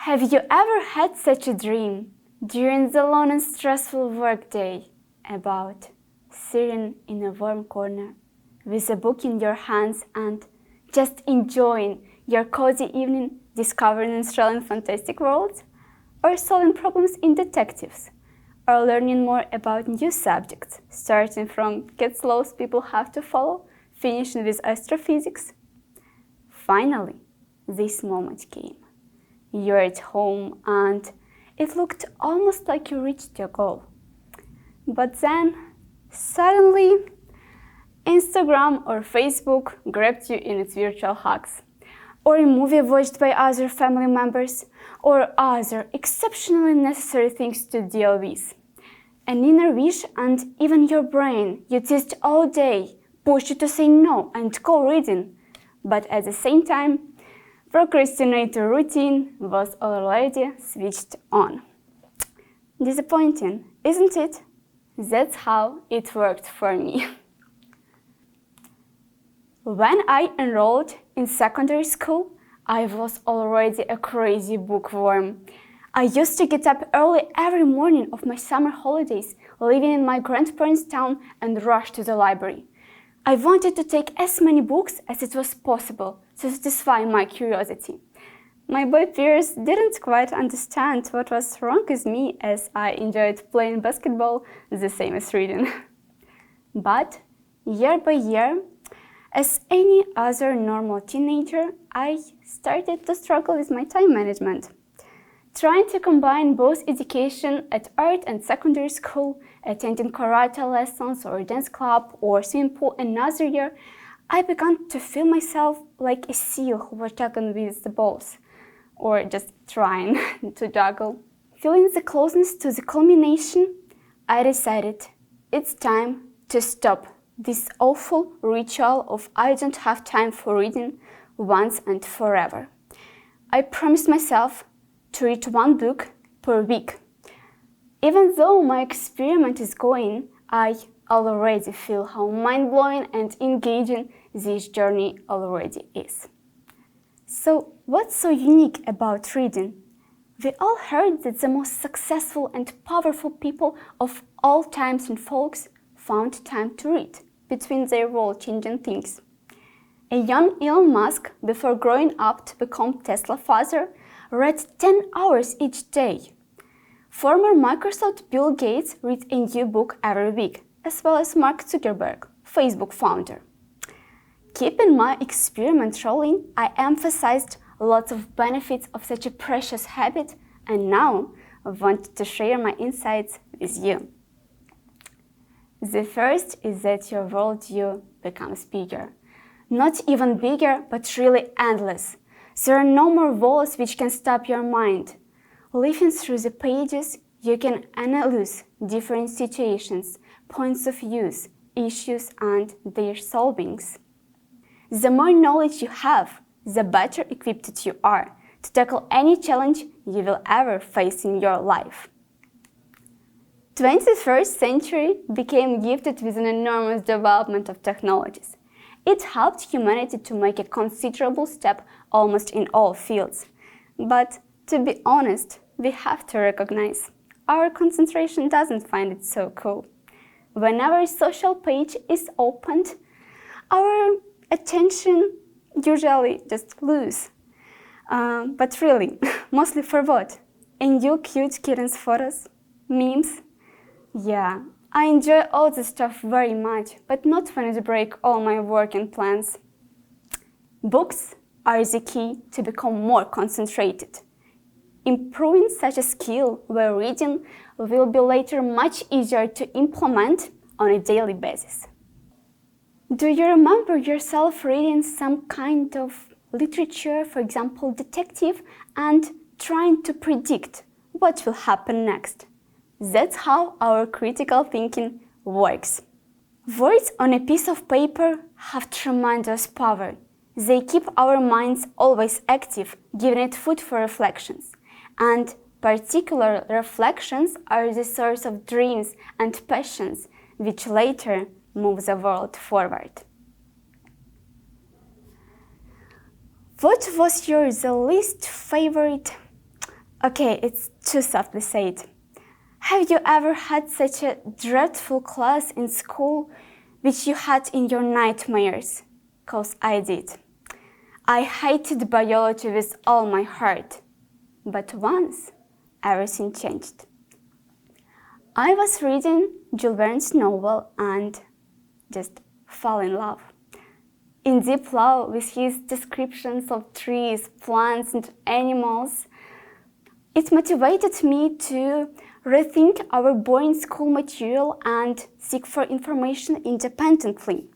Have you ever had such a dream during the long and stressful workday about sitting in a warm corner with a book in your hands and just enjoying your cozy evening discovering and thrilling fantastic worlds? Or solving problems in detectives? Or learning more about new subjects, starting from cat laws people have to follow, finishing with astrophysics? Finally, this moment came. You're at home and it looked almost like you reached your goal. But then, suddenly, Instagram or Facebook grabbed you in its virtual hugs, or a movie watched by other family members, or other exceptionally necessary things to deal with. An inner wish and even your brain you teased all day pushed you to say no and go reading. But at the same time, procrastinator routine was already switched on. Disappointing, isn't it? That's how it worked for me. When I enrolled in secondary school, I was already a crazy bookworm. I used to get up early every morning of my summer holidays, living in my grandparents' town, and rush to the library. I wanted to take as many books as it was possible to satisfy my curiosity. My boy peers didn't quite understand what was wrong with me, as I enjoyed playing basketball the same as reading. But year by year, as any other normal teenager, I started to struggle with my time management. Trying to combine both education at art and secondary school, attending karate lessons or dance club or swimming pool another year, I began to feel myself like a seal who was juggling with the balls, or just trying to juggle. Feeling the closeness to the culmination, I decided it's time to stop this awful ritual of I don't have time for reading once and forever. I promised myself to read one book per week. Even though my experiment is going, I already feel how mind-blowing and engaging this journey already is. So, what's so unique about reading? We all heard that the most successful and powerful people of all times and folks found time to read between their world-changing things. A young Elon Musk, before growing up to become Tesla father, read 10 hours each day. Former Microsoft Bill Gates reads a new book every week, as well as Mark Zuckerberg, Facebook founder. Keeping my experiment rolling, I emphasized lots of benefits of such a precious habit, and now I want to share my insights with you. The first is that your worldview becomes bigger. Not even bigger, but really endless. There are no more walls which can stop your mind. Leafing through the pages, you can analyze different situations, points of views, issues, and their solvings. The more knowledge you have, the better equipped you are to tackle any challenge you will ever face in your life. 21st century became gifted with an enormous development of technologies. It helped humanity to make a considerable step almost in all fields. But to be honest, we have to recognize our concentration doesn't find it so cool. Whenever a social page is opened, our attention usually just lose. But really, mostly for what? A new cute kitten's photos? Memes? Yeah, I enjoy all this stuff very much, but not when it breaks all my working plans. Books are the key to become more concentrated. Improving such a skill where reading will be later much easier to implement on a daily basis. Do you remember yourself reading some kind of literature, for example, detective, and trying to predict what will happen next? That's how our critical thinking works. Words on a piece of paper have tremendous power. They keep our minds always active, giving it food for reflections. And particular reflections are the source of dreams and passions, which later move the world forward. What was your least favorite Okay, it's too softly said. Have you ever had such a dreadful class in school which you had in your nightmares? 'Cause I did. I hated biology with all my heart. But once, everything changed. I was reading Jules Verne's novel and just fell in love. In deep love with his descriptions of trees, plants, and animals. It motivated me to rethink our boring school material and seek for information independently.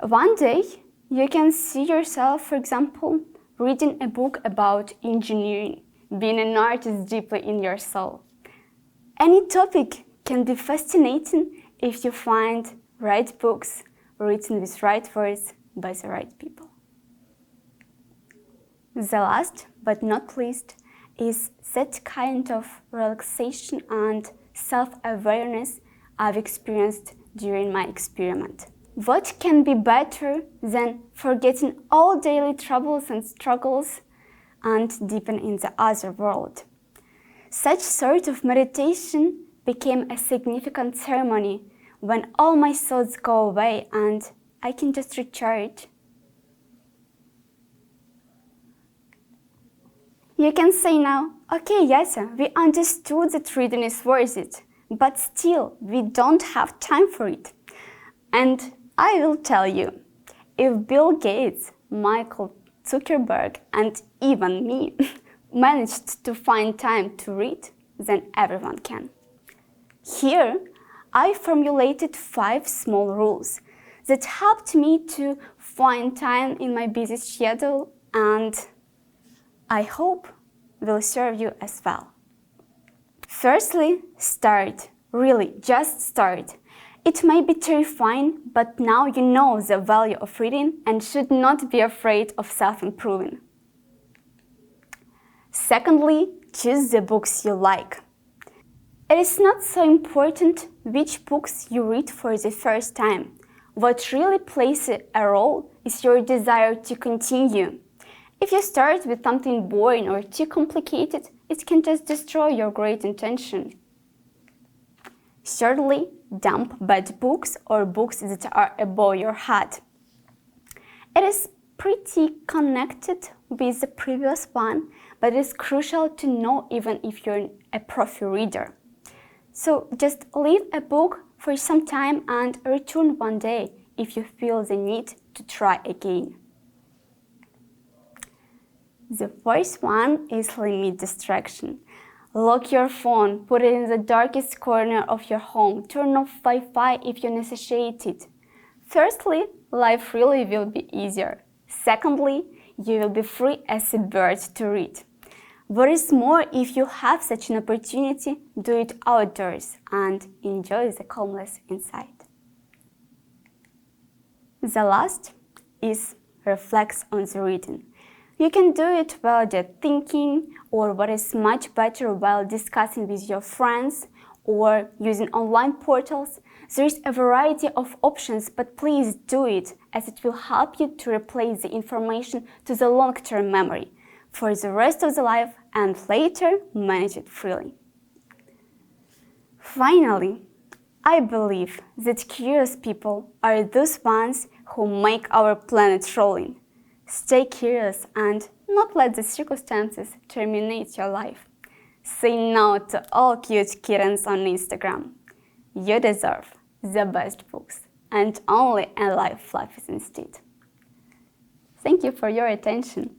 One day, you can see yourself, for example, reading a book about engineering, being an artist deeply in your soul. Any topic can be fascinating if you find right books written with right words by the right people. The last but not least is that kind of relaxation and self-awareness I've experienced during my experiment. What can be better than forgetting all daily troubles and struggles and deepen in the other world? Such sort of meditation became a significant ceremony when all my thoughts go away and I can just recharge. You can say now, okay, Yasa, we understood that reading is worth it, but still, we don't have time for it. And I will tell you, if Bill Gates, Michael Zuckerberg, and even me managed to find time to read, then everyone can. Here, I formulated 5 small rules that helped me to find time in my busy schedule and I hope will serve you as well. Firstly, start. Really, just start. It may be terrifying, but now you know the value of reading and should not be afraid of self-improving. Secondly, choose the books you like. It is not so important which books you read for the first time. What really plays a role is your desire to continue. If you start with something boring or too complicated, it can just destroy your great intention. Thirdly, dump bad books or books that are above your head. It is pretty connected with the previous one, but it is crucial to know even if you're a profi reader. So just leave a book for some time and return one day if you feel the need to try again. The first one is limit distraction. Lock your phone, put it in the darkest corner of your home, turn off Wi-Fi if you necessitate it. Firstly, life really will be easier. Secondly, you will be free as a bird to read. What is more, if you have such an opportunity, do it outdoors and enjoy the calmness inside. The last is reflect on the reading. You can do it while you're thinking, or what is much better, while discussing with your friends or using online portals. There is a variety of options, but please do it, as it will help you to replace the information to the long-term memory for the rest of the life and later manage it freely. Finally, I believe that curious people are those ones who make our planet rolling. Stay curious and not let the circumstances terminate your life. Say no to all cute kittens on Instagram. You deserve the best books and only a life life instead. Thank you for your attention.